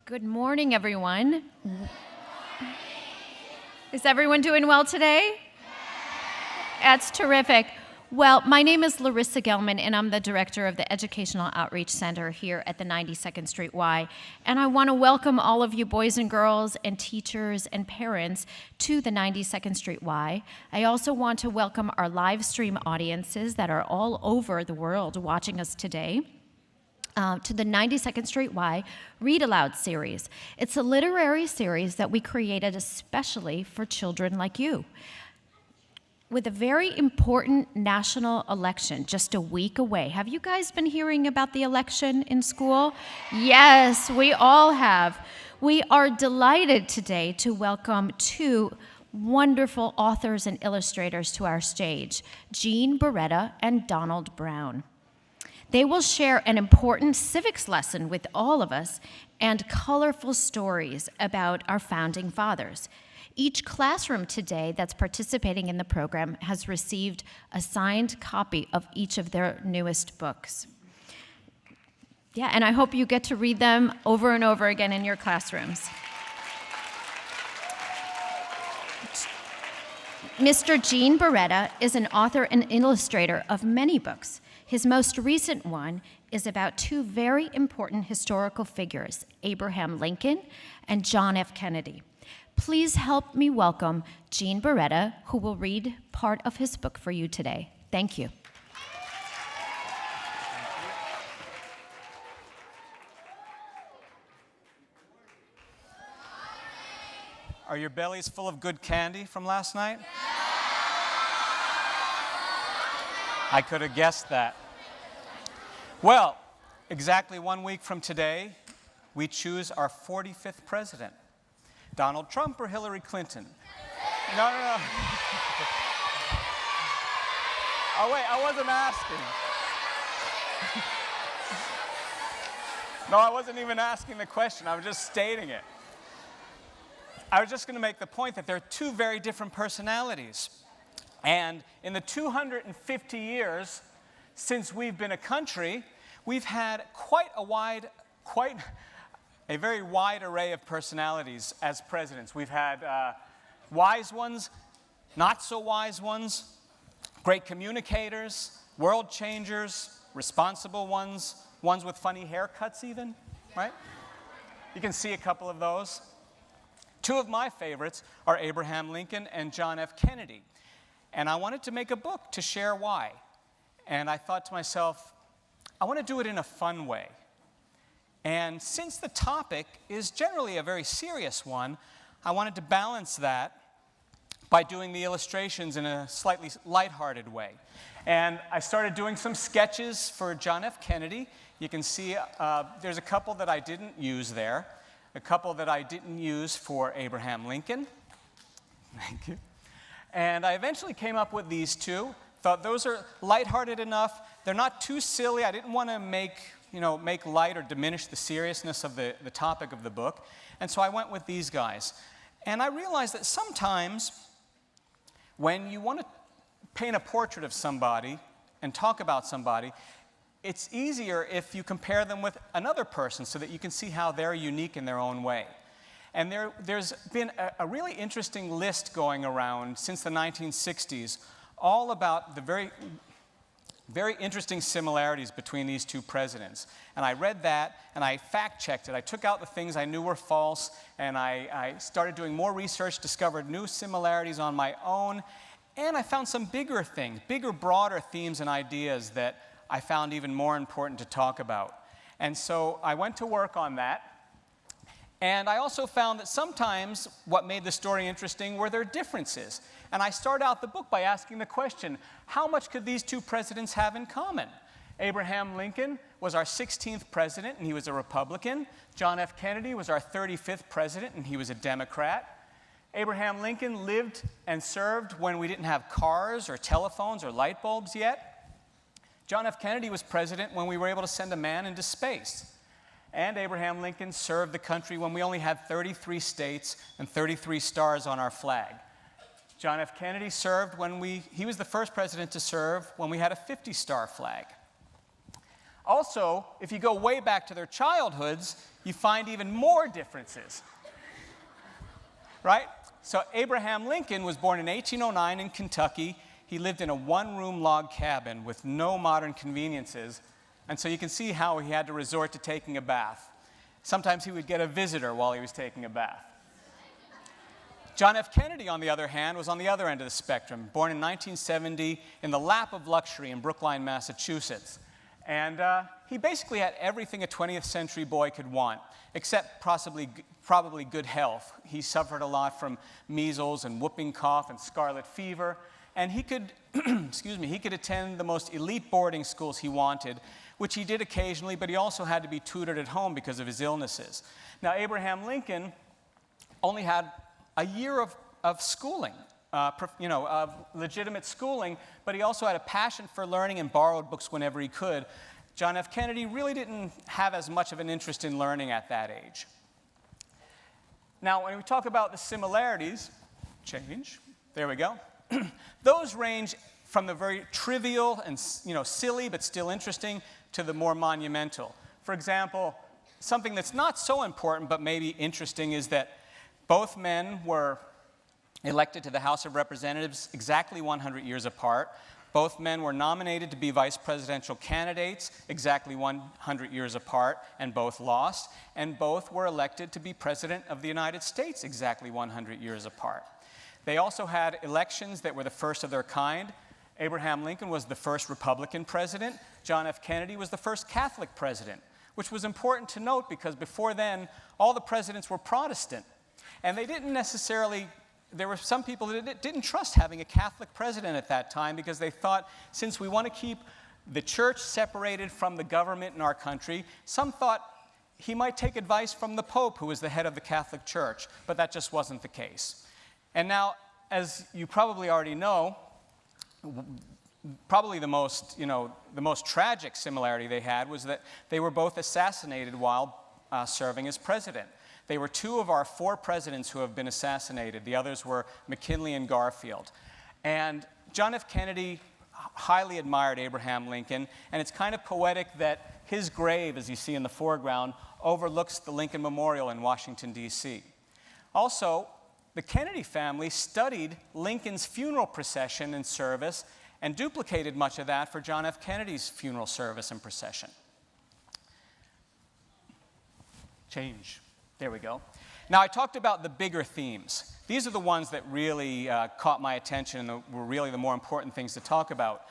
Good morning, everyone. Is everyone doing well today? That's terrific. Well, my name is Larisa Gelman, and I'm the director of the Educational Outreach Center here at the 92nd Street Y. And I want to welcome all of you boys and girls and teachers and parents to the 92nd Street Y. I also want to welcome our live stream audiences that are all over the world watching us today. To the 92nd Street Y Read Aloud series. It's a literary series that we created especially for children like you. With a very important national election just a week away. Have you guys been hearing about the election in school? Yes, we all have. We are delighted today to welcome two wonderful authors and illustrators to our stage, Gene Barretta and Don Brown. They will share an important civics lesson with all of us and colorful stories about our founding fathers. Each classroom today that's participating in the program has received a signed copy of each of their newest books. Yeah, and I hope you get to read them over and over again in your classrooms. Mr. Gene Barretta is an author and illustrator of many books. His most recent one is about two very important historical figures, Abraham Lincoln and John F. Kennedy. Please help me welcome Gene Barretta, who will read part of his book for you today. Thank you. Are your bellies full of good candy from last night? I could have guessed that. Well, exactly 1 week from today, we choose our 45th president. Donald Trump or Hillary Clinton? No. Oh, wait, I wasn't asking. No, I wasn't even asking the question. I was just stating it. I was just going to make the point that there are two very different personalities. And in the 250 years since we've been a country, we've had quite a very wide array of personalities as presidents. We've had wise ones, not so wise ones, great communicators, world changers, responsible ones, ones with funny haircuts even, right? You can see a couple of those. Two of my favorites are Abraham Lincoln and John F. Kennedy. And I wanted to make a book to share why. And I thought to myself, I want to do it in a fun way. And since the topic is generally a very serious one, I wanted to balance that by doing the illustrations in a slightly lighthearted way. And I started doing some sketches for John F. Kennedy. You can see there's a couple that I didn't use there, a couple that I didn't use for Abraham Lincoln. Thank you. And I eventually came up with these two. Thought those are lighthearted enough. They're not too silly. I didn't want to make light or diminish the seriousness of the topic of the book. And so I went with these guys. And I realized that sometimes when you want to paint a portrait of somebody and talk about somebody, it's easier if you compare them with another person so that you can see how they're unique in their own way. And there's been a really interesting list going around since the 1960s, all about the very, very interesting similarities between these two presidents. And I read that, and I fact-checked it. I took out the things I knew were false, and I started doing more research, discovered new similarities on my own, and I found some bigger things, bigger, broader themes and ideas that I found even more important to talk about. And so I went to work on that. And I also found that sometimes what made the story interesting were their differences. And I start out the book by asking the question, how much could these two presidents have in common? Abraham Lincoln was our 16th president, and he was a Republican. John F. Kennedy was our 35th president, and he was a Democrat. Abraham Lincoln lived and served when we didn't have cars or telephones or light bulbs yet. John F. Kennedy was president when we were able to send a man into space. And Abraham Lincoln served the country when we only had 33 states and 33 stars on our flag. John F. Kennedy served when he was the first president to serve when we had a 50-star flag. Also, if you go way back to their childhoods, you find even more differences, right? So Abraham Lincoln was born in 1809 in Kentucky. He lived in a one-room log cabin with no modern conveniences, and so you can see how he had to resort to taking a bath. Sometimes he would get a visitor while he was taking a bath. John F. Kennedy, on the other hand, was on the other end of the spectrum, born in 1970 in the lap of luxury in Brookline, Massachusetts. And he basically had everything a 20th century boy could want, except probably good health. He suffered a lot from measles and whooping cough and scarlet fever, and he could, he could attend the most elite boarding schools he wanted, which he did occasionally, but he also had to be tutored at home because of his illnesses. Now, Abraham Lincoln only had a year of schooling, of legitimate schooling, but he also had a passion for learning and borrowed books whenever he could. John F. Kennedy really didn't have as much of an interest in learning at that age. Now, when we talk about the similarities, there we go. Those range from the very trivial and silly but still interesting to the more monumental. For example, something that's not so important but maybe interesting is that both men were elected to the House of Representatives exactly 100 years apart. Both men were nominated to be vice presidential candidates exactly 100 years apart, and both lost. And both were elected to be president of the United States exactly 100 years apart. They also had elections that were the first of their kind. Abraham Lincoln was the first Republican president. John F. Kennedy was the first Catholic president, which was important to note because before then, all the presidents were Protestant. And they didn't necessarily, there were some people that didn't trust having a Catholic president at that time because they thought, since we want to keep the church separated from the government in our country, some thought he might take advice from the Pope, who was the head of the Catholic Church, but that just wasn't the case. And now, as you probably already know, probably the most tragic similarity they had was that they were both assassinated while serving as president. They were two of our four presidents who have been assassinated. The others were McKinley and Garfield. And John F. Kennedy highly admired Abraham Lincoln, and it's kind of poetic that his grave, as you see in the foreground, overlooks the Lincoln Memorial in Washington, D.C. Also, the Kennedy family studied Lincoln's funeral procession and service and duplicated much of that for John F. Kennedy's funeral service and procession. There we go. Now, I talked about the bigger themes. These are the ones that really caught my attention and were really the more important things to talk about.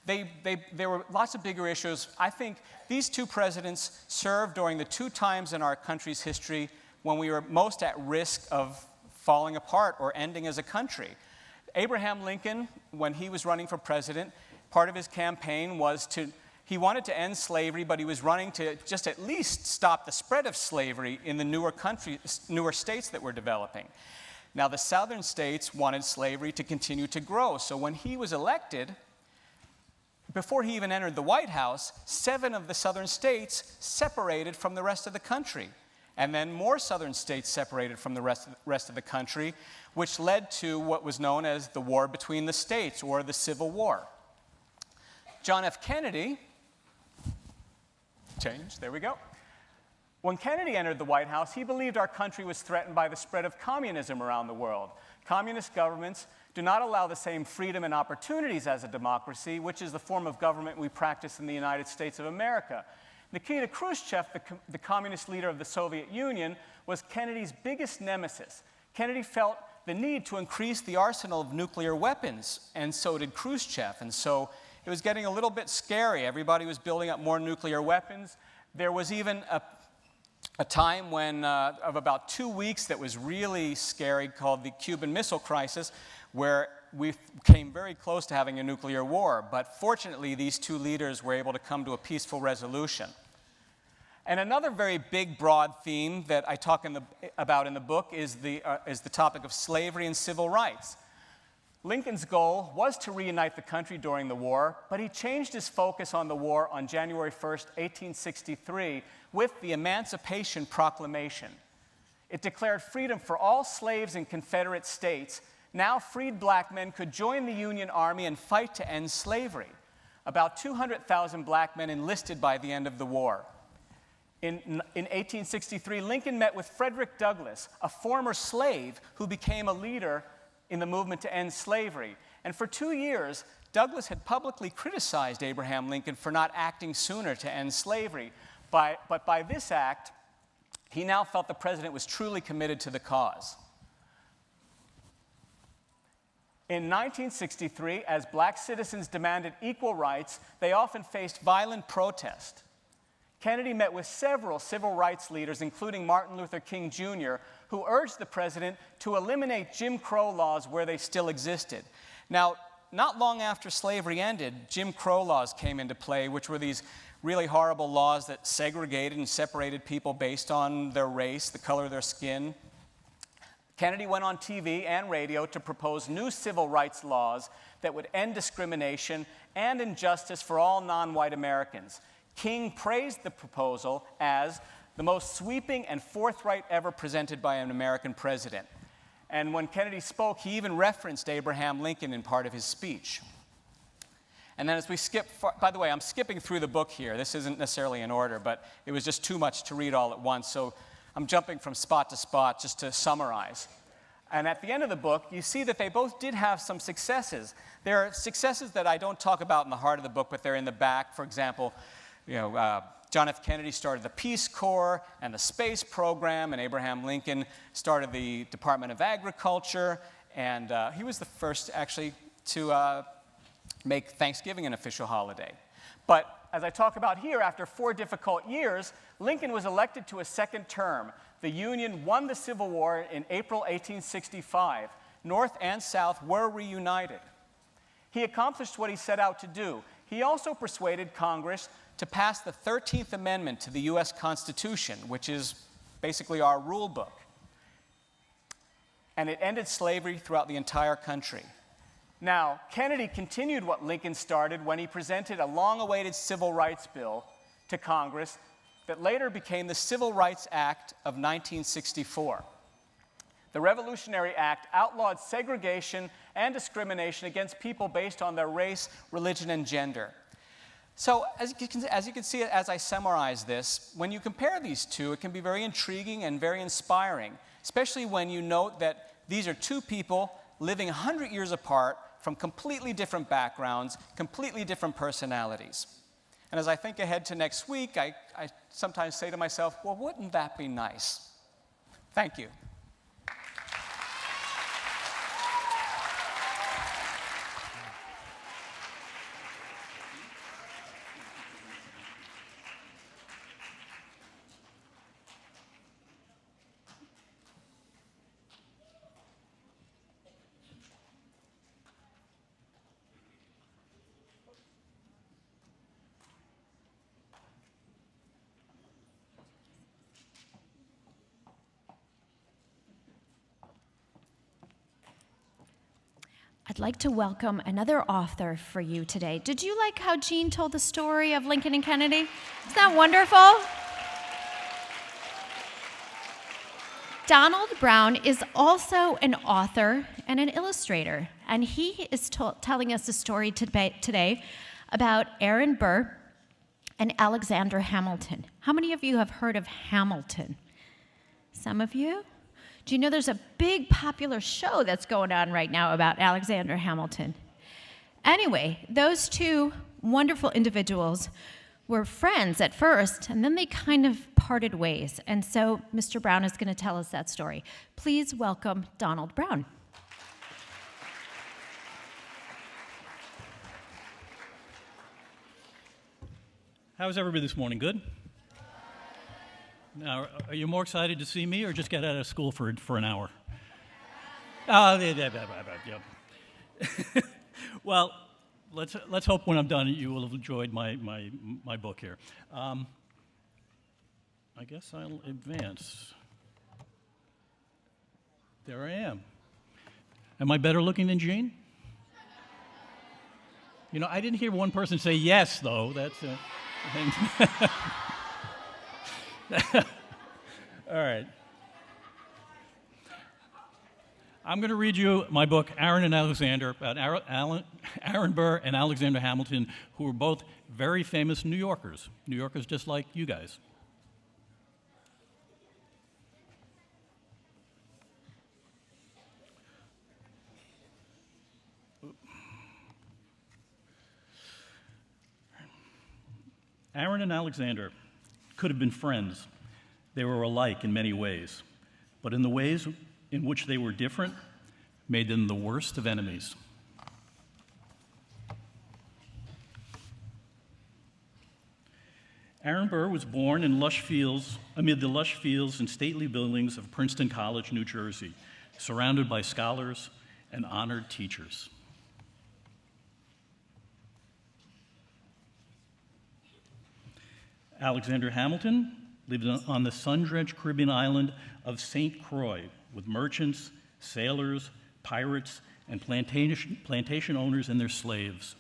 There were lots of bigger issues. I think these two presidents served during the two times in our country's history when we were most at risk of falling apart or ending as a country. Abraham Lincoln, when he was running for president, part of his campaign was he wanted to end slavery, but he was running to just at least stop the spread of slavery in the newer states that were developing. Now, the southern states wanted slavery to continue to grow, so when he was elected, before he even entered the White House, 7 of the southern states separated from the rest of the country. And then more southern states separated from the rest of the country, which led to what was known as the War Between the States, or the Civil War. John F. Kennedy, there we go. When Kennedy entered the White House, he believed our country was threatened by the spread of communism around the world. Communist governments do not allow the same freedom and opportunities as a democracy, which is the form of government we practice in the United States of America. Nikita Khrushchev, the communist leader of the Soviet Union, was Kennedy's biggest nemesis. Kennedy felt the need to increase the arsenal of nuclear weapons, and so did Khrushchev. And so it was getting a little bit scary. Everybody was building up more nuclear weapons. There was even a time when, of about 2 weeks, that was really scary, called the Cuban Missile Crisis, where we came very close to having a nuclear war. But fortunately, these two leaders were able to come to a peaceful resolution. And another very big, broad theme that I talk about in the book is the topic of slavery and civil rights. Lincoln's goal was to reunite the country during the war, but he changed his focus on the war on January 1st, 1863, with the Emancipation Proclamation. It declared freedom for all slaves in Confederate states. Now freed black men could join the Union Army and fight to end slavery. About 200,000 black men enlisted by the end of the war. In 1863, Lincoln met with Frederick Douglass, a former slave who became a leader in the movement to end slavery. And for 2 years, Douglass had publicly criticized Abraham Lincoln for not acting sooner to end slavery. But by this act, he now felt the president was truly committed to the cause. In 1963, as black citizens demanded equal rights, they often faced violent protest. Kennedy met with several civil rights leaders, including Martin Luther King Jr., who urged the president to eliminate Jim Crow laws where they still existed. Now, not long after slavery ended, Jim Crow laws came into play, which were these really horrible laws that segregated and separated people based on their race, the color of their skin. Kennedy went on TV and radio to propose new civil rights laws that would end discrimination and injustice for all non-white Americans. King praised the proposal as the most sweeping and forthright ever presented by an American president. And when Kennedy spoke, he even referenced Abraham Lincoln in part of his speech. And then as we skip, by the way, I'm skipping through the book here. This isn't necessarily in order, but it was just too much to read all at once, so I'm jumping from spot to spot just to summarize. And at the end of the book, you see that they both did have some successes. There are successes that I don't talk about in the heart of the book, but they're in the back. For example, John F. Kennedy started the Peace Corps and the space program, and Abraham Lincoln started the Department of Agriculture, and he was the first, actually, to make Thanksgiving an official holiday. But as I talk about here, after 4 difficult years, Lincoln was elected to a second term. The Union won the Civil War in April 1865. North and South were reunited. He accomplished what he set out to do. He also persuaded Congress to pass the 13th Amendment to the U.S. Constitution, which is basically our rule book. And it ended slavery throughout the entire country. Now, Kennedy continued what Lincoln started when he presented a long-awaited civil rights bill to Congress that later became the Civil Rights Act of 1964. The Revolutionary Act outlawed segregation and discrimination against people based on their race, religion, and gender. So, as you can see as I summarize this, when you compare these two, it can be very intriguing and very inspiring, especially when you note that these are two people living 100 years apart from completely different backgrounds, completely different personalities. And as I think ahead to next week, I sometimes say to myself, well, wouldn't that be nice? Thank you. I'd like to welcome another author for you today. Did you like how Gene told the story of Lincoln and Kennedy? Isn't that wonderful? Donald Brown is also an author and an illustrator, and he is telling us a story today about Aaron Burr and Alexander Hamilton. How many of you have heard of Hamilton? Some of you? Do you know there's a big popular show that's going on right now about Alexander Hamilton? Anyway, those two wonderful individuals were friends at first, and then they kind of parted ways. And so Mr. Brown is going to tell us that story. Please welcome Donald Brown. How's everybody this morning? Good? Now, are you more excited to see me or just get out of school for an hour? Well, let's hope when I'm done you will have enjoyed my book here. I guess I'll advance. There I am. Am I better looking than Gene? You know, I didn't hear one person say yes, though. That's all right. I'm going to read you my book, Aaron and Alexander, about Aaron Burr and Alexander Hamilton, who were both very famous New Yorkers just like you guys. Aaron and Alexander could have been friends. They were alike in many ways, but in the ways in which they were different made them the worst of enemies. Aaron Burr was born in amid the lush fields and stately buildings of Princeton College, New Jersey, surrounded by scholars and honored teachers. Alexander Hamilton lived on the sun-drenched Caribbean island of St. Croix with merchants, sailors, pirates, and plantation owners and their slaves.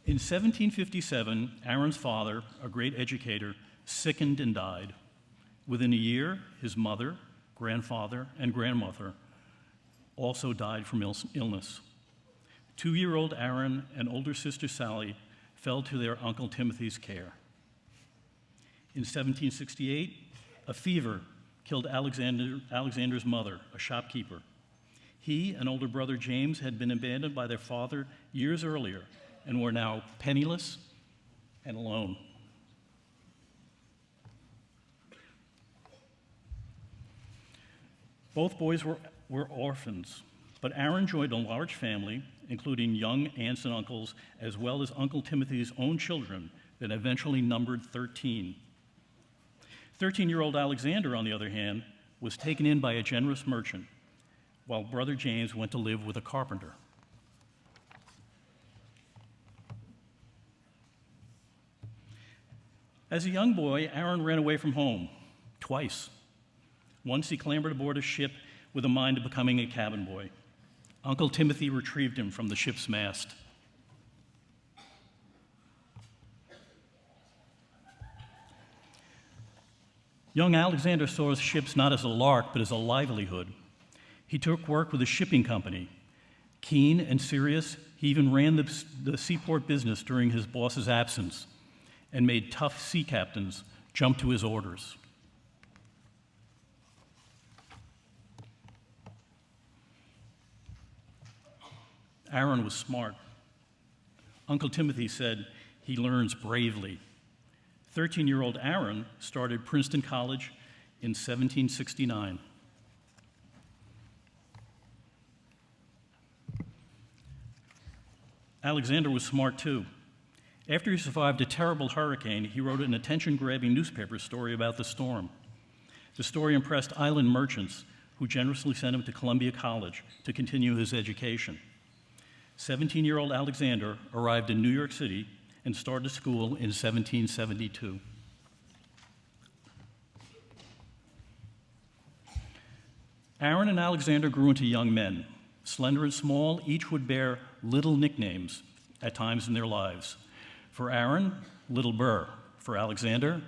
In 1757, Aaron's father, a great educator, sickened and died. Within a year, his mother, grandfather, and grandmother also died from illness. 2-year-old Aaron and older sister Sally fell to their Uncle Timothy's care. In 1768, a fever killed Alexander's mother, a shopkeeper. He and older brother James had been abandoned by their father years earlier and were now penniless and alone. Both boys were orphans, but Aaron joined a large family, including young aunts and uncles, as well as Uncle Timothy's own children that eventually numbered 13. 13-year-old Alexander, on the other hand, was taken in by a generous merchant, while brother James went to live with a carpenter. As a young boy, Aaron ran away from home twice. Once he clambered aboard a ship with a mind of becoming a cabin boy. Uncle Timothy retrieved him from the ship's mast. Young Alexander saw ships not as a lark, but as a livelihood. He took work with a shipping company. Keen and serious, he even ran the seaport business during his boss's absence and made tough sea captains jump to his orders. Aaron was smart. Uncle Timothy said he learns bravely. 13-year-old Aaron started Princeton College in 1769. Alexander was smart too. After he survived a terrible hurricane, he wrote an attention-grabbing newspaper story about the storm. The story impressed island merchants who generously sent him to Columbia College to continue his education. 17-year-old Alexander arrived in New York City and started school in 1772. Aaron and Alexander grew into young men. Slender and small, each would bear little nicknames at times in their lives. For Aaron, Little Burr. For Alexander,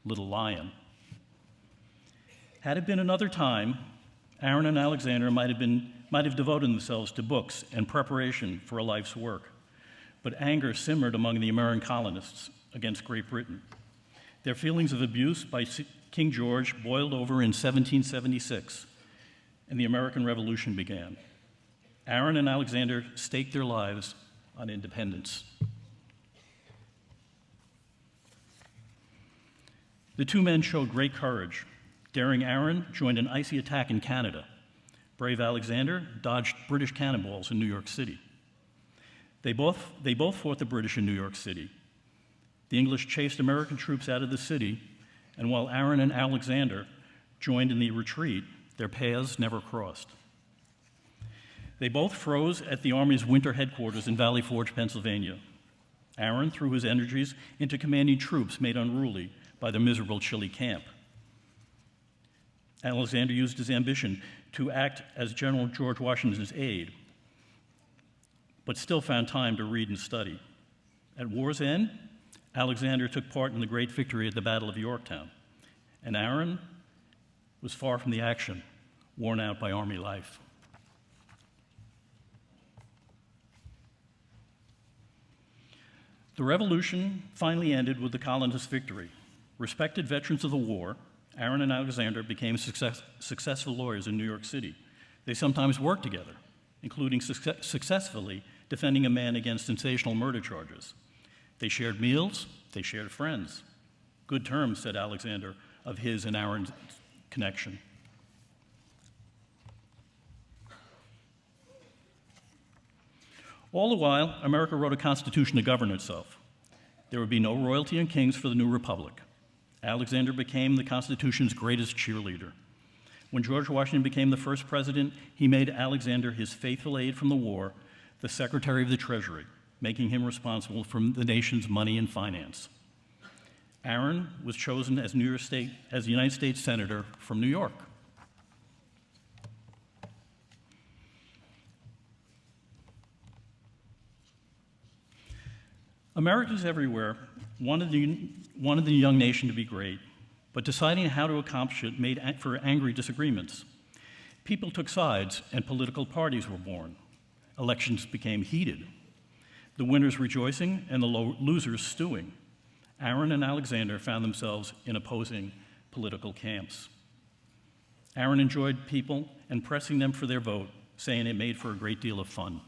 Little Lion. Had it been another time, Aaron and Alexander might have devoted themselves to books and preparation for a life's work. But anger simmered among the American colonists against Great Britain. Their feelings of abuse by King George boiled over in 1776, and the American Revolution began. Aaron and Alexander staked their lives on independence. The two men showed great courage. Daring Aaron joined an icy attack in Canada. Brave Alexander dodged British cannonballs in New York City. They both fought the British in New York City. The English chased American troops out of the city, and while Aaron and Alexander joined in the retreat, their paths never crossed. They both froze at the Army's winter headquarters in Valley Forge, Pennsylvania. Aaron threw his energies into commanding troops made unruly by the miserable chilly camp. Alexander used his ambition to act as General George Washington's aide, but still found time to read and study. At war's end, Alexander took part in the great victory at the Battle of Yorktown, and Aaron was far from the action, worn out by Army life. The revolution finally ended with the colonists' victory. Respected veterans of the war, Aaron and Alexander became successful lawyers in New York City. They sometimes worked together, including successfully defending a man against sensational murder charges. They shared meals, they shared friends. Good terms, said Alexander, of his and Aaron's connection. All the while, America wrote a constitution to govern itself. There would be no royalty and kings for the new republic. Alexander became the Constitution's greatest cheerleader. When George Washington became the first president, he made Alexander his faithful aide from the war, the Secretary of the Treasury, making him responsible for the nation's money and finance. Aaron was chosen as the United States Senator from New York. Americans everywhere wanted the young nation to be great, but deciding how to accomplish it made for angry disagreements. People took sides, and political parties were born. Elections became heated, the winners rejoicing and the losers stewing. Aaron and Alexander found themselves in opposing political camps. Aaron enjoyed people and pressing them for their vote, saying it made for a great deal of fun.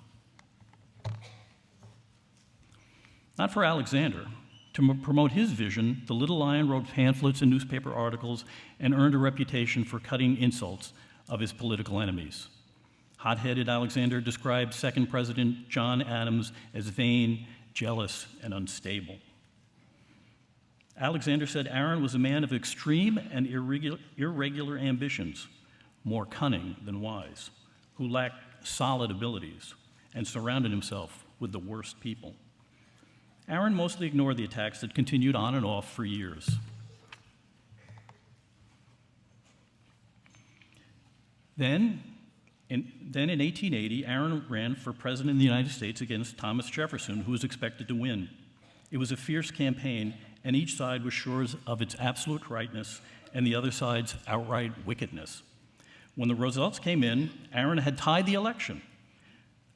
Not for Alexander. To promote his vision, the little lion wrote pamphlets and newspaper articles and earned a reputation for cutting insults of his political enemies. Hot-headed Alexander described second President John Adams as vain, jealous, and unstable. Alexander said Aaron was a man of extreme and irregular ambitions, more cunning than wise, who lacked solid abilities and surrounded himself with the worst people. Aaron mostly ignored the attacks that continued on and off for years. Then in 1880, Aaron ran for president of the United States against Thomas Jefferson, who was expected to win. It was a fierce campaign, and each side was sure of its absolute rightness and the other side's outright wickedness. When the results came in, Aaron had tied the election.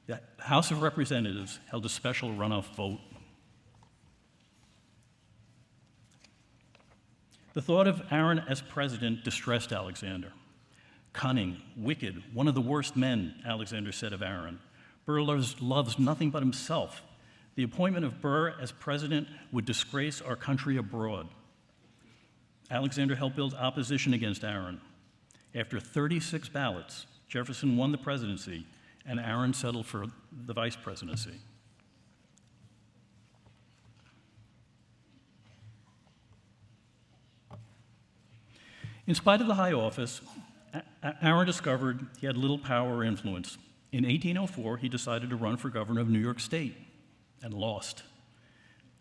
The House of Representatives held a special runoff vote. The thought of Aaron as president distressed Alexander. Cunning, wicked, one of the worst men, Alexander said of Aaron. Burr loves nothing but himself. The appointment of Burr as president would disgrace our country abroad. Alexander helped build opposition against Aaron. After 36 ballots, Jefferson won the presidency, and Aaron settled for the vice presidency. In spite of the high office, Aaron discovered he had little power or influence. In 1804, he decided to run for governor of New York State and lost.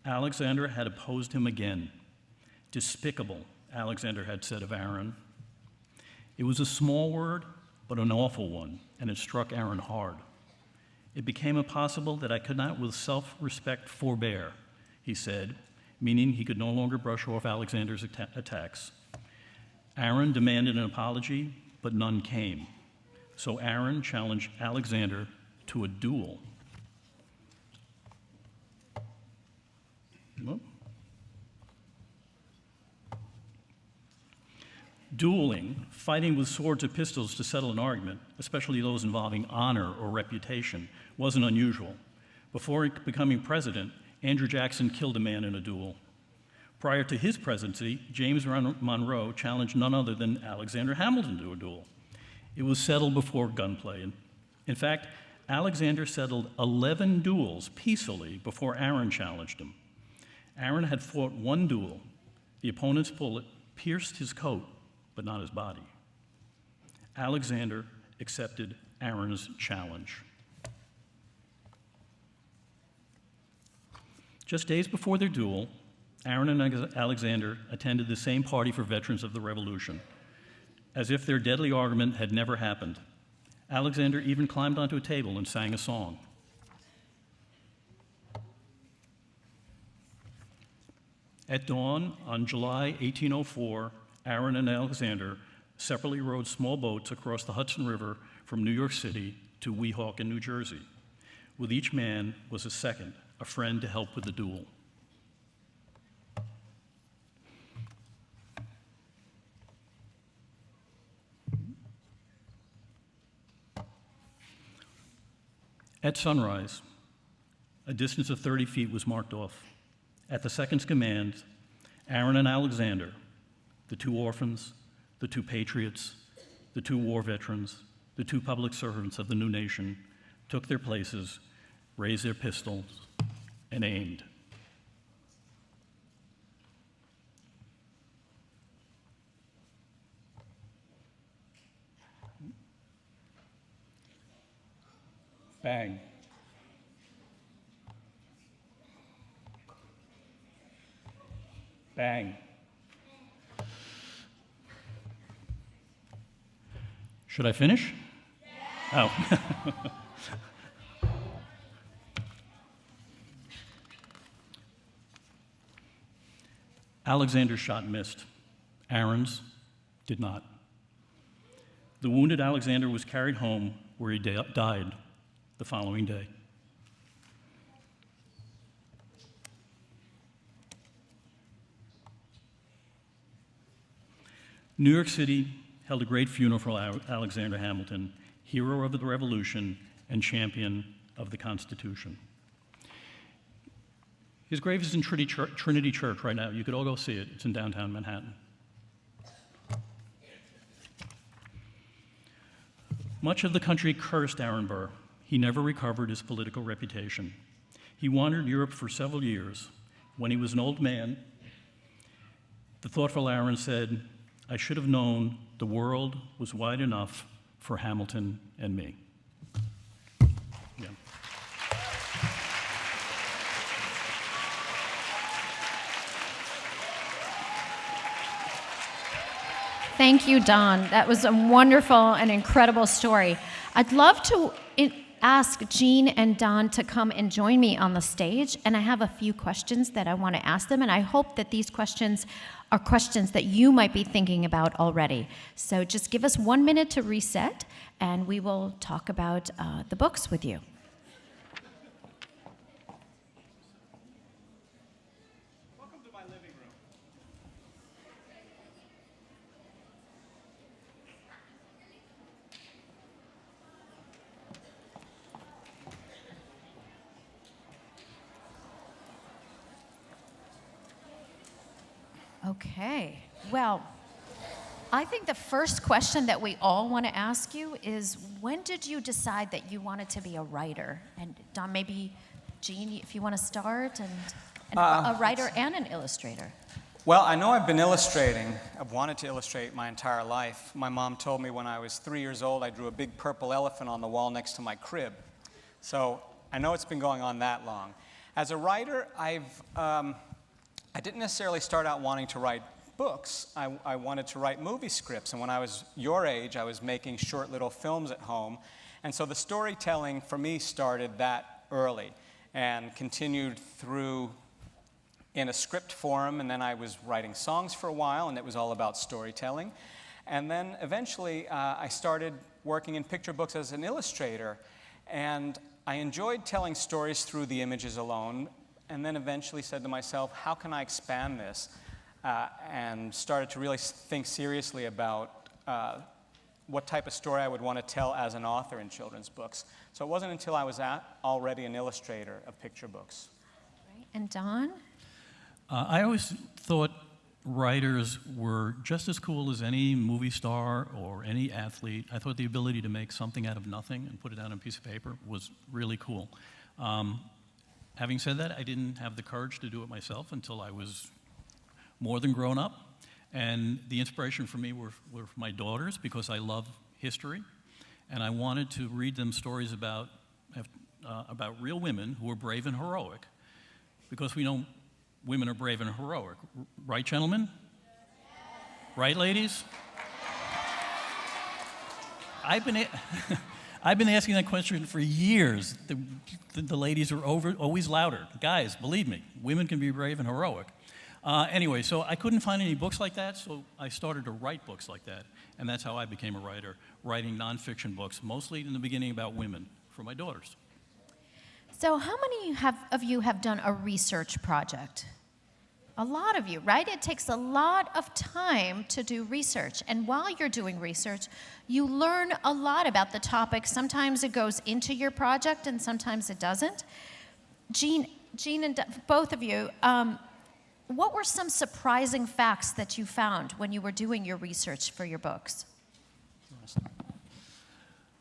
Alexander had opposed him again. Despicable, Alexander had said of Aaron. It was a small word, but an awful one, and it struck Aaron hard. It became impossible that I could not with self-respect forbear, he said, meaning he could no longer brush off Alexander's attacks. Aaron demanded an apology, but none came. So Aaron challenged Alexander to a duel. Dueling, fighting with swords or pistols to settle an argument, especially those involving honor or reputation, wasn't unusual. Before becoming president, Andrew Jackson killed a man in a duel. Prior to his presidency, James Monroe challenged none other than Alexander Hamilton to a duel. It was settled before gunplay. In fact, Alexander settled 11 duels peacefully before Aaron challenged him. Aaron had fought one duel. The opponent's bullet pierced his coat, but not his body. Alexander accepted Aaron's challenge. Just days before their duel, Aaron and Alexander attended the same party for veterans of the Revolution, as if their deadly argument had never happened. Alexander even climbed onto a table and sang a song. At dawn on July 1804, Aaron and Alexander separately rowed small boats across the Hudson River from New York City to Weehawken, New Jersey. With each man was a second, a friend to help with the duel. At sunrise, a distance of 30 feet was marked off. At the second's command, Aaron and Alexander, the two orphans, the two patriots, the two war veterans, the two public servants of the new nation, took their places, raised their pistols, and aimed. Bang. Bang. Should I finish? Yeah. Oh. Alexander's shot missed. Aaron's did not. The wounded Alexander was carried home, where he died the following day. New York City held a great funeral for Alexander Hamilton, hero of the Revolution and champion of the Constitution. His grave is in Trinity Church right now. You could all go see it. It's in downtown Manhattan. Much of the country cursed Aaron Burr. He never recovered his political reputation. He wandered Europe for several years. When he was an old man, the thoughtful Aaron said, "I should have known the world was wide enough for Hamilton and me." Yeah. Thank you, Don. That was a wonderful and incredible story. I'd love to ask Gene and Don to come and join me on the stage, and I have a few questions that I want to ask them, and I hope that these questions are questions that you might be thinking about already. So just give us 1 minute to reset, and we will talk about the books with you. Welcome to my living room. Okay, well, I think the first question that we all want to ask you is, when did you decide that you wanted to be a writer? And Don, maybe Gene, if you want to start, and a writer and an illustrator. Well, I know I've been illustrating. I've wanted to illustrate my entire life. My mom told me when I was 3 years old, I drew a big purple elephant on the wall next to my crib. So I know it's been going on that long. As a writer, I didn't necessarily start out wanting to write books. I wanted to write movie scripts, and when I was your age, I was making short little films at home. And so the storytelling for me started that early and continued through in a script form, and then I was writing songs for a while, and it was all about storytelling. And then eventually I started working in picture books as an illustrator, and I enjoyed telling stories through the images alone, and then eventually said to myself, how can I expand this? And started to really think seriously about what type of story I would want to tell as an author in children's books. So it wasn't until I was already an illustrator of picture books. Right. And Don? I always thought writers were just as cool as any movie star or any athlete. I thought the ability to make something out of nothing and put it down on a piece of paper was really cool. Having said that, I didn't have the courage to do it myself until I was more than grown up. And the inspiration for me were my daughters, because I love history. And I wanted to read them stories about real women who were brave and heroic. Because we know women are brave and heroic. Right, gentlemen? Right, ladies? I've been asking that question for years. The ladies are always louder. Guys, believe me, women can be brave and heroic. Anyway, so I couldn't find any books like that, so I started to write books like that. And that's how I became a writer, writing nonfiction books, mostly in the beginning about women, for my daughters. So how many of you have done a research project? A lot of you, right? It takes a lot of time to do research. And while you're doing research, you learn a lot about the topic. Sometimes it goes into your project and sometimes it doesn't. Gene and both of you, what were some surprising facts that you found when you were doing your research for your books?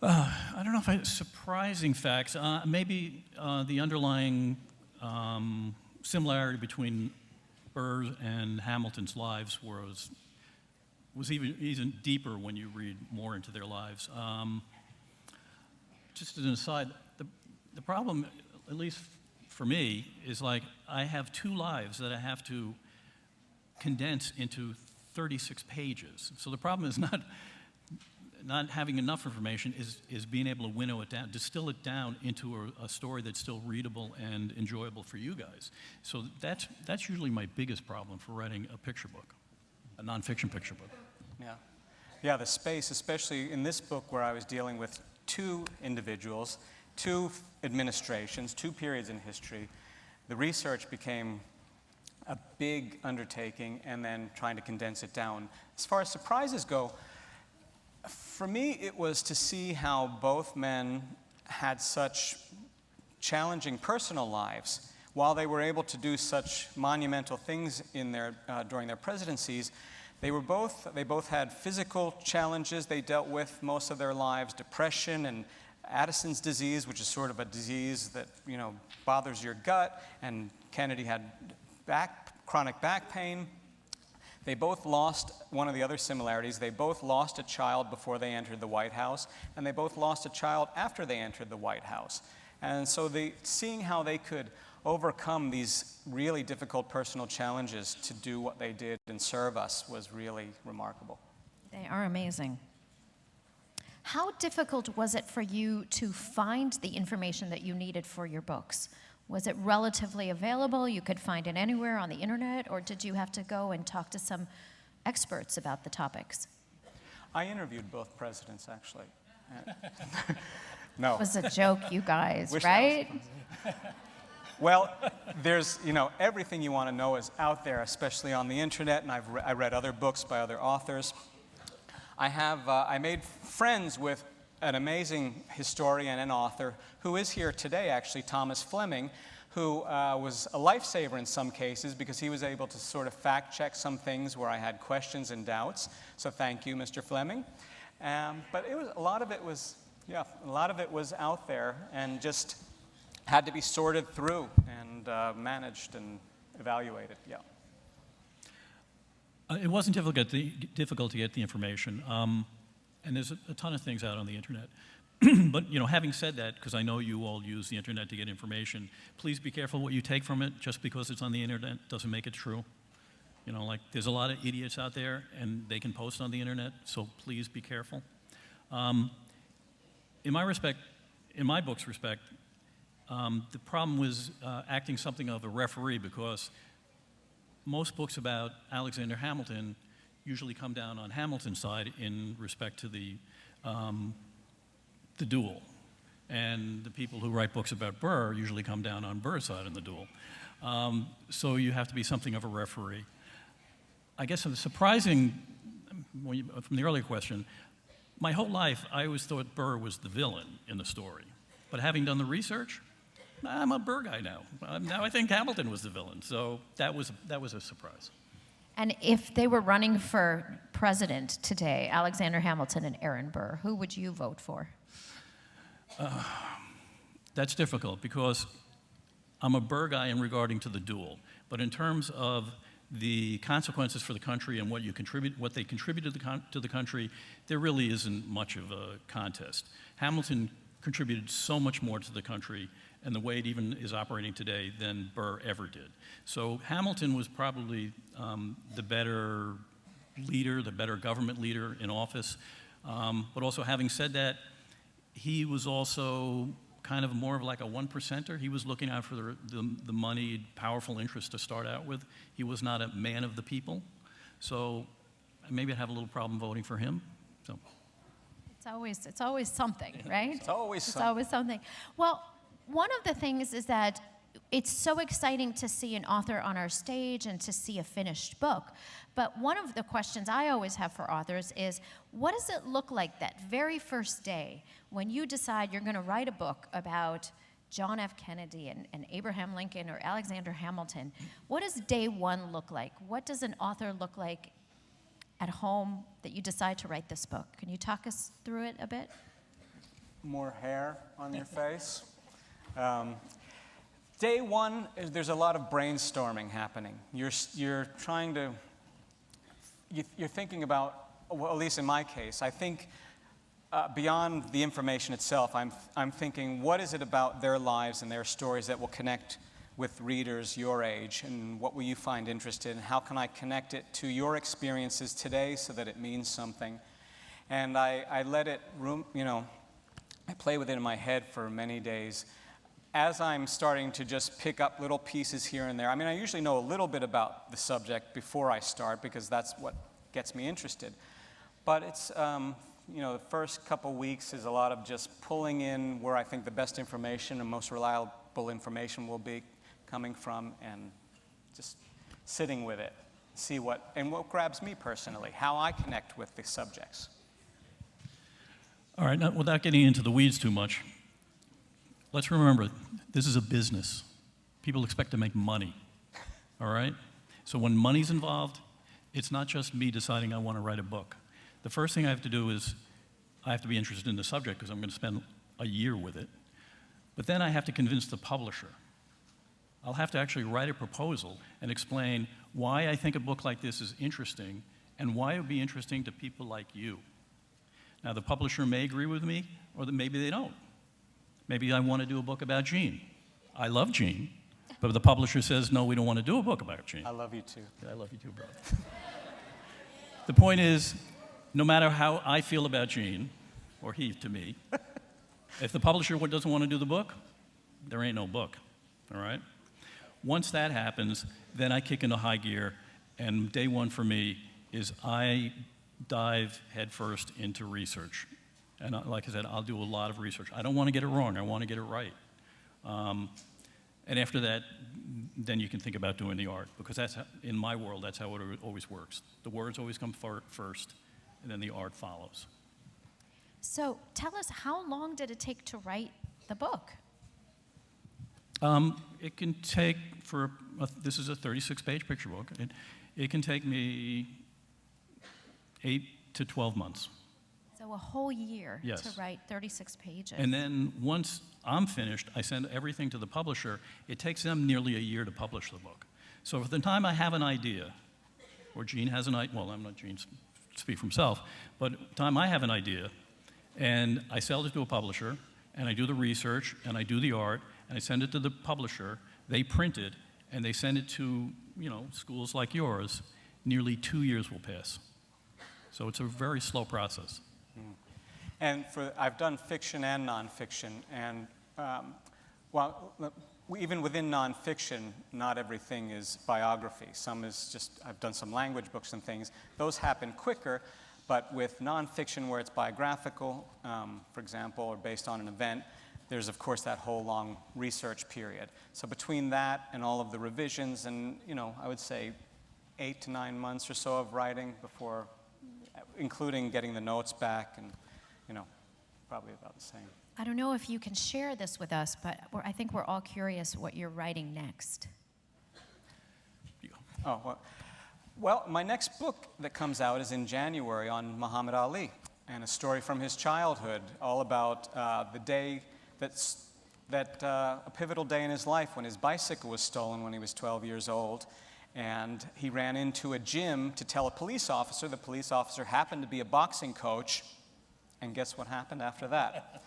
I don't know if surprising facts. Maybe the underlying similarity between Burr and Hamilton's lives was even deeper when you read more into their lives. Just as an aside, the problem, at least for me, is like I have two lives that I have to condense into 36 pages. So the problem is not having enough information, is being able to winnow it down, distill it down into a story that's still readable and enjoyable for you guys. So that's usually my biggest problem for writing a picture book, a nonfiction picture book. Yeah, the space, especially in this book where I was dealing with two individuals, two administrations, two periods in history, the research became a big undertaking and then trying to condense it down. As far as surprises go, for me, it was to see how both men had such challenging personal lives. While they were able to do such monumental things in during their presidencies, they both had physical challenges they dealt with most of their lives, depression and Addison's disease, which is sort of a disease that bothers your gut, and Kennedy had chronic back pain. They both lost, one of the other similarities, they both lost a child before they entered the White House, and they both lost a child after they entered the White House. And so seeing how they could overcome these really difficult personal challenges to do what they did and serve us was really remarkable. They are amazing. How difficult was it for you to find the information that you needed for your books? Was it relatively available? You could find it anywhere on the internet, or did you have to go and talk to some experts about the topics? I interviewed both presidents, actually. No. It was a joke, you guys, right? Well, there's, everything you want to know is out there, especially on the internet, and I read other books by other authors. I made friends with an amazing historian and author who is here today, actually, Thomas Fleming, who was a lifesaver in some cases because he was able to sort of fact-check some things where I had questions and doubts. So thank you, Mr. Fleming. But a lot of it was out there and just had to be sorted through and managed and evaluated. Yeah. It wasn't difficult to get the information. And there's a ton of things out on the internet. But, having said that, because I know you all use the internet to get information, please be careful what you take from it. Just because it's on the internet doesn't make it true. There's a lot of idiots out there, and they can post on the internet, so please be careful. In my book's respect, the problem was acting something of a referee, because most books about Alexander Hamilton usually come down on Hamilton's side in respect to the duel. And the people who write books about Burr usually come down on Burr's side in the duel. So you have to be something of a referee. I guess the surprising, from the earlier question, my whole life I always thought Burr was the villain in the story. But having done the research, I'm a Burr guy now. Now I think Hamilton was the villain. So that was a surprise. And if they were running for president today, Alexander Hamilton and Aaron Burr, who would you vote for? That's difficult because I'm a Burr guy in regarding to the duel. But in terms of the consequences for the country and what they contributed to the country, there really isn't much of a contest. Hamilton contributed so much more to the country and the way it even is operating today than Burr ever did. So Hamilton was probably the better leader, the better government leader in office. But also, having said that, he was also kind of more of like a one-percenter. He was looking out for the moneyed, powerful interests to start out with. He was not a man of the people. So maybe I'd have a little problem voting for him. So it's always something, right? It's always something. Well, one of the things is that it's so exciting to see an author on our stage and to see a finished book. But one of the questions I always have for authors is, what does it look like that very first day when you decide you're going to write a book about John F. Kennedy and Abraham Lincoln or Alexander Hamilton? What does day one look like? What does an author look like at home that you decide to write this book? Can you talk us through it a bit? More hair on your face. Day one, there's a lot of brainstorming happening. You're trying to, you're thinking about, well, at least in my case, I think beyond the information itself, I'm thinking, what is it about their lives and their stories that will connect with readers your age, and what will you find interested, and how can I connect it to your experiences today so that it means something? And I let it I play with it in my head for many days. As I'm starting to just pick up little pieces here and there, I mean, I usually know a little bit about the subject before I start because that's what gets me interested. But it's, the first couple weeks is a lot of just pulling in where I think the best information and most reliable information will be coming from, and just sitting with it, see what grabs me personally, how I connect with the subjects. All right, now, without getting into the weeds too much, let's remember, this is a business. People expect to make money, all right? So when money's involved, it's not just me deciding I want to write a book. The first thing I have to do is I have to be interested in the subject because I'm going to spend a year with it. But then I have to convince the publisher. I'll have to actually write a proposal and explain why I think a book like this is interesting and why it would be interesting to people like you. Now, the publisher may agree with me, or maybe they don't. Maybe I want to do a book about Gene. I love Gene, but the publisher says, no, we don't want to do a book about Gene. I love you too. I love you too, brother. The point is, no matter how I feel about Gene, or he to me, if the publisher doesn't want to do the book, there ain't no book, all right? Once that happens, then I kick into high gear, and day one for me is I dive headfirst into research. And like I said, I'll do a lot of research. I don't want to get it wrong. I want to get it right. And after that, then you can think about doing the art, because that's how, in my world, that's how it always works. The words always come first, and then the art follows. So tell us, how long did it take to write the book? It can take, this is a 36-page picture book. It can take me 8 to 12 months. So a whole year Yes. to write 36 pages. And then once I'm finished, I send everything to the publisher. It takes them nearly a year to publish the book. So for the time I have an idea, or Gene has an idea, well, I'm not Gene, speak for himself, but the time I have an idea, and I sell it to a publisher, and I do the research, and I do the art, and I send it to the publisher, they print it, and they send it to, schools like yours, nearly 2 years will pass. So it's a very slow process. And I've done fiction and nonfiction, and even within nonfiction, not everything is biography. Some is just, I've done some language books and things. Those happen quicker, but with nonfiction where it's biographical, for example, or based on an event, there's of course that whole long research period. So between that and all of the revisions and, I would say 8 to 9 months or so of writing before, including getting the notes back and, probably about the same. I don't know if you can share this with us, but I think we're all curious what you're writing next. Oh, well, my next book that comes out is in January on Muhammad Ali, and a story from his childhood, all about the day a pivotal day in his life when his bicycle was stolen when he was 12 years old. And he ran into a gym to tell a police officer. The police officer happened to be a boxing coach, and guess what happened after that?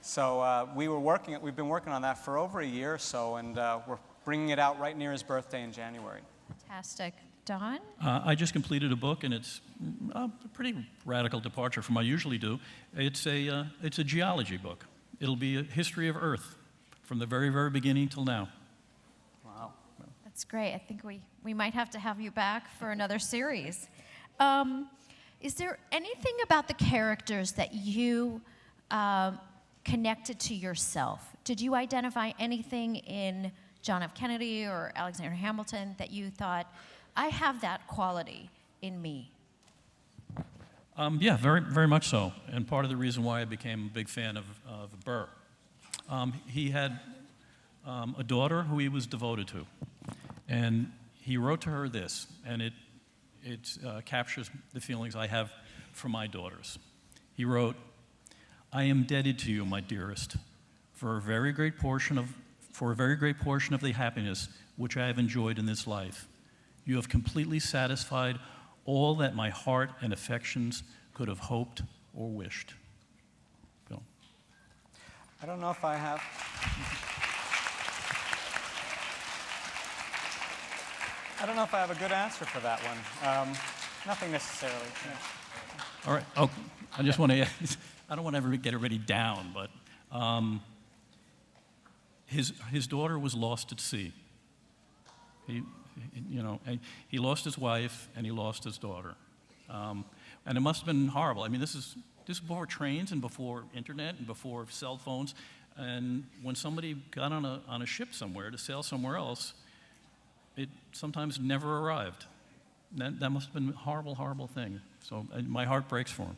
So we've been working on that for over a year or so, and we're bringing it out right near his birthday in January. Fantastic. Don? I just completed a book, and it's a pretty radical departure from what I usually do. It's a geology book. It'll be a history of Earth from the very, very beginning till now. Wow. That's great. I think we might have to have you back for another series. Is there anything about the characters that you connected to yourself? Did you identify anything in John F. Kennedy or Alexander Hamilton that you thought, I have that quality in me? Yeah, very, very much so. And part of the reason why I became a big fan of Burr. He had a daughter who he was devoted to. And he wrote to her this, and it captures the feelings I have for my daughters. He wrote, I am indebted to you, my dearest, for a very great portion of the happiness which I have enjoyed in this life. You have completely satisfied all that my heart and affections could have hoped or wished. Bill. I don't know if I have. I don't know if I have a good answer for that one. Nothing necessarily. Yeah. All right. Oh, I just want to. I don't want to ever get everybody down, but his daughter was lost at sea. He lost his wife and he lost his daughter, and it must have been horrible. I mean, this is before trains and before internet and before cell phones, and when somebody got on a ship somewhere to sail somewhere else, it sometimes never arrived. That must have been a horrible, horrible thing. So my heart breaks for him.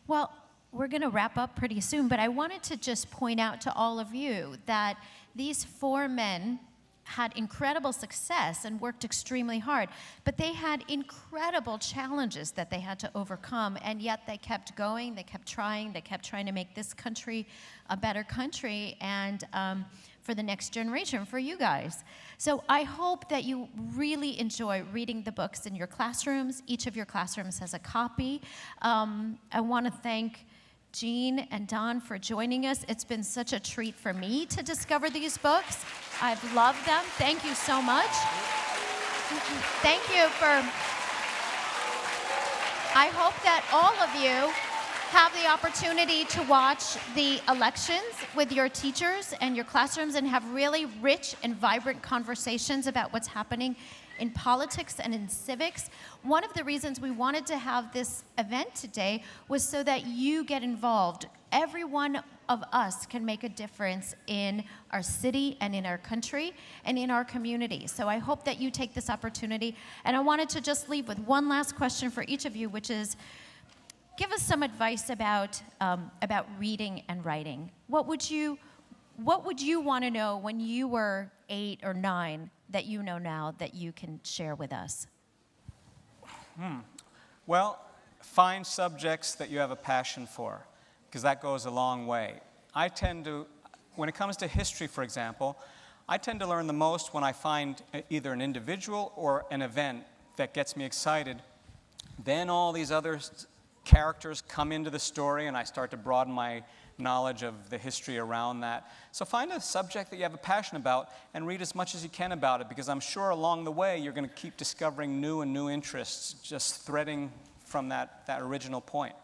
Well, we're going to wrap up pretty soon, but I wanted to just point out to all of you that these four men had incredible success and worked extremely hard, but they had incredible challenges that they had to overcome, and yet they kept going, they kept trying to make this country a better country, and for the next generation, for you guys. So I hope that you really enjoy reading the books in your classrooms. Each of your classrooms has a copy. I want to thank Gene and Don for joining us. It's been such a treat for me to discover these books. I've loved them. Thank you so much. Thank you for... I hope that all of you have the opportunity to watch the elections with your teachers and your classrooms and have really rich and vibrant conversations about what's happening in politics and in civics. One of the reasons we wanted to have this event today was so that you get involved. Every one of us can make a difference in our city and in our country and in our community. So I hope that you take this opportunity. And I wanted to just leave with one last question for each of you, which is, give us some advice about reading and writing. What would you want to know when you were 8 or 9 that you know now that you can share with us? Well, find subjects that you have a passion for, because that goes a long way. I tend to, when it comes to history, for example, I tend to learn the most when I find either an individual or an event that gets me excited. Then all these other characters come into the story, and I start to broaden my knowledge of the history around that. So find a subject that you have a passion about and read as much as you can about it, because I'm sure along the way you're going to keep discovering new and new interests, just threading from that original point.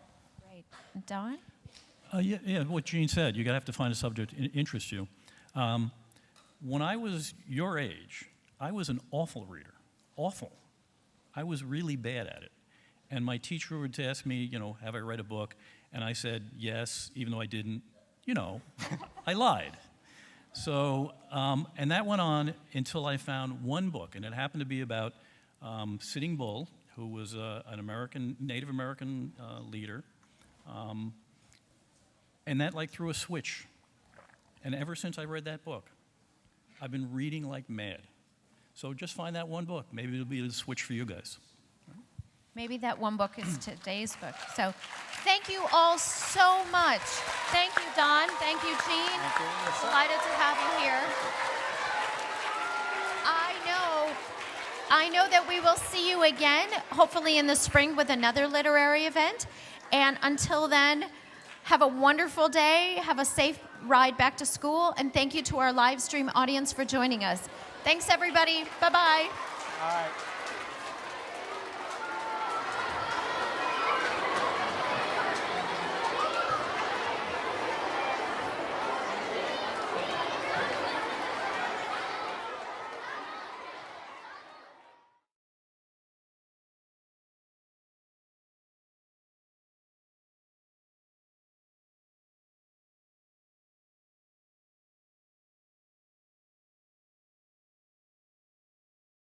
Great. Don? Yeah, what Gene said, you're going to have to find a subject that interests you. When I was your age, I was an awful reader. Awful. I was really bad at it. And my teacher would ask me, have I read a book? And I said yes, even though I didn't. I lied. So, and that went on until I found one book, and it happened to be about Sitting Bull, who was an Native American leader. And that threw a switch. And ever since I read that book, I've been reading like mad. So just find that one book. Maybe it'll be a switch for you guys. Maybe that one book is today's book. So thank you all so much. Thank you, Don. Thank you, Gene. Thank you. Delighted to have you here. I know that we will see you again, hopefully in the spring with another literary event. And until then, have a wonderful day. Have a safe ride back to school. And thank you to our live stream audience for joining us. Thanks, everybody. Bye-bye. All right.